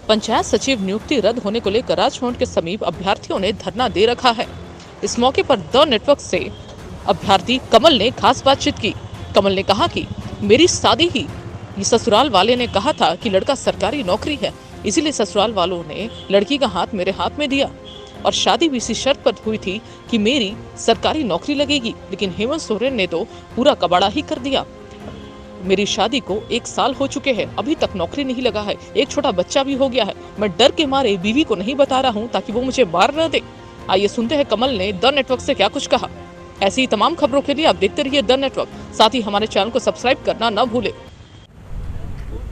पंचायत सचिव नियुक्ति रद्द होने को लेकर राजभवन के समीप अभ्यर्थियों ने धरना दे रखा है। इस मौके पर द नेटवर्क से अभ्यर्थी कमल ने खास बातचीत की। कमल ने कहा कि मेरी शादी ही, ये ससुराल वाले ने कहा था कि लड़का सरकारी नौकरी है, इसीलिए ससुराल वालों ने लड़की का हाथ मेरे हाथ में दिया और शादी भी इसी शर्त पर हुई थी कि मेरी सरकारी नौकरी लगेगी, लेकिन हेमंत सोरेन ने तो पूरा कबाड़ा ही कर दिया। मेरी शादी को 1 साल हो चुके हैं, अभी तक नौकरी नहीं लगा है, एक छोटा बच्चा भी हो गया है। मैं डर के मारे बीवी को नहीं बता रहा हूँ ताकि वो मुझे मार न दे। आइए सुनते हैं कमल ने द नेटवर्क से क्या कुछ कहा। ऐसी ही तमाम खबरों के लिए आप देखते रहिए द नेटवर्क, साथ ही हमारे चैनल को सब्सक्राइब करना न भूले।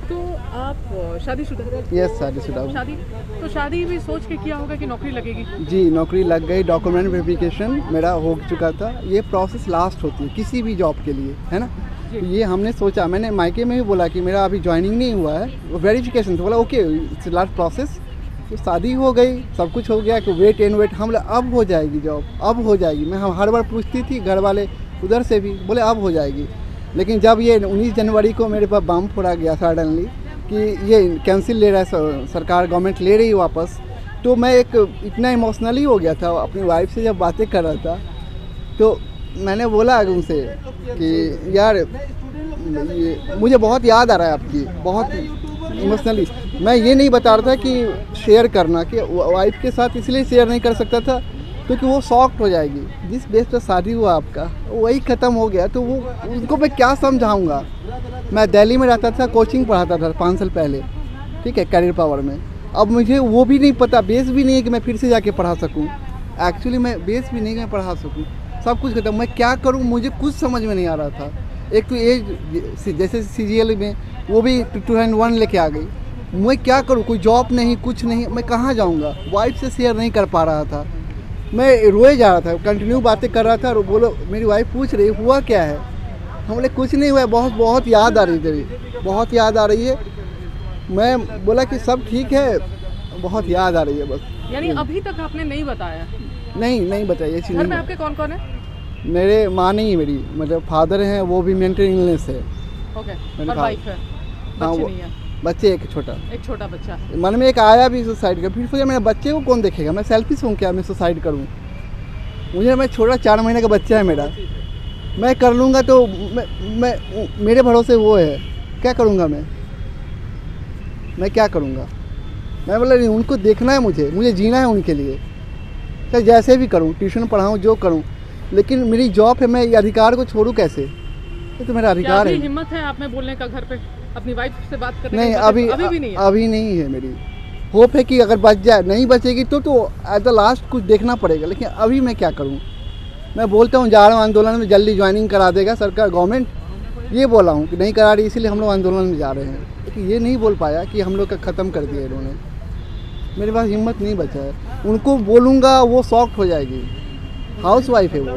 तो आप शादीशुदा? यस, शादीशुदा हूँ। शादी भी सोच के किया होगा कि नौकरी लगेगी? जी, नौकरी लग गई, डॉक्यूमेंट वेरिफिकेशन मेरा हो चुका था। ये प्रोसेस लास्ट होती है किसी भी जॉब के लिए, है ना। तो ये हमने सोचा, मैंने मायके में भी बोला कि मेरा अभी ज्वाइनिंग नहीं हुआ है, वो वेरिफिकेशन तो बोला ओके इट्स लास्ट प्रोसेस। तो शादी हो गई, सब कुछ हो गया कि वेट एंड वेट, हम अब हो जाएगी जॉब, अब हो जाएगी। मैं हर बार पूछती थी, घर वाले उधर से भी बोले अब हो जाएगी। लेकिन जब ये 19 जनवरी को मेरे पास बम फोड़ा गया सडनली कि ये कैंसिल ले रहा है सरकार, गवर्नमेंट ले रही है वापस, तो मैं इतना इमोशनली हो गया था। अपनी वाइफ से जब बातें कर रहा था तो मैंने बोला उनसे कि यार ये मुझे बहुत याद आ रहा है आपकी, बहुत इमोशनली। मैं ये नहीं बता रहा था कि शेयर करना, कि वाइफ के साथ इसलिए शेयर नहीं कर सकता था क्योंकि वो शॉक्ड हो जाएगी। जिस बेस पर शादी हुआ आपका वही ख़त्म हो गया, तो वो उनको मैं क्या समझाऊंगा। मैं दिल्ली में रहता था, कोचिंग पढ़ाता था 5 साल पहले, ठीक है, कैरियर पावर में। अब मुझे वो भी नहीं पता, बेस भी नहीं है कि मैं फिर से जाके पढ़ा सकूँ। एक्चुअली मैं बेस भी नहीं कि मैं पढ़ा सकूँ, सब कुछ खत्म। मैं क्या करूँ, मुझे कुछ समझ में नहीं आ रहा था। एक तो एज जैसे CGL में वो भी 201 लेके आ गई। मैं क्या करूँ, कोई जॉब नहीं, कुछ नहीं, मैं कहाँ जाऊँगा। वाइफ से शेयर नहीं कर पा रहा था, मैं रोए जा रहा था, कंटिन्यू बातें कर रहा था। बोलो मेरी वाइफ पूछ रही हुआ क्या है, हम बोले कुछ नहीं हुआ, बहुत बहुत याद आ रही तेरी, बहुत याद आ रही है। मैं बोला कि सब ठीक है, बहुत याद आ रही है बस। यानी अभी तक आपने नहीं बताया? नहीं बताइए। घर में आपके कौन कौन है? मेरे माँ नहीं है, मेरी मतलब फादर हैं, वो भी मेंटल इलनेस है। ओके, और वाइफ है? हाँ, बच्चे नहीं है? बच्चे एक छोटा बच्चा। मन में एक आया भी सुसाइड का, फिर सोचा मेरे बच्चे को कौन देखेगा, मैं सेल्फिश हूँ क्या, मैं सुसाइड करूँ। मुझे मैं छोटा 4 महीने का बच्चा है मेरा, मैं कर लूँगा तो मैं मेरे भरोसे वो है, क्या करूँगा मैं क्या करूँगा। मैं बोला नहीं, उनको देखना है, मुझे जीना है उनके लिए, चाहे जैसे भी करूँ, ट्यूशन पढ़ाऊँ, जो करूँ, लेकिन मेरी जॉब है, मैं ये अधिकार को छोड़ूँ कैसे। ये तो मेरा अधिकार है। हिम्मत है आप में बोलने का घर पे, अपनी वाइफ से बात करने नहीं, की? अभी नहीं है। मेरी होप है कि अगर बच जाए, नहीं बचेगी तो एट द लास्ट कुछ देखना पड़ेगा, लेकिन अभी मैं क्या करूं। मैं बोलता हूं जाड़ों आंदोलन में जल्दी ज्वाइनिंग करा देगा सरकार, गवर्नमेंट, ये बोला हूं कि नहीं करा रही, इसीलिए हम लोग आंदोलन में जा रहे हैं। लेकिन ये नहीं बोल पाया कि हम लोग का ख़त्म कर दिया इन्होंने। मेरे पास हिम्मत नहीं बचा है, उनको बोलूँगा वो शॉक्ड हो जाएगी। हाउस वाइफ है वो।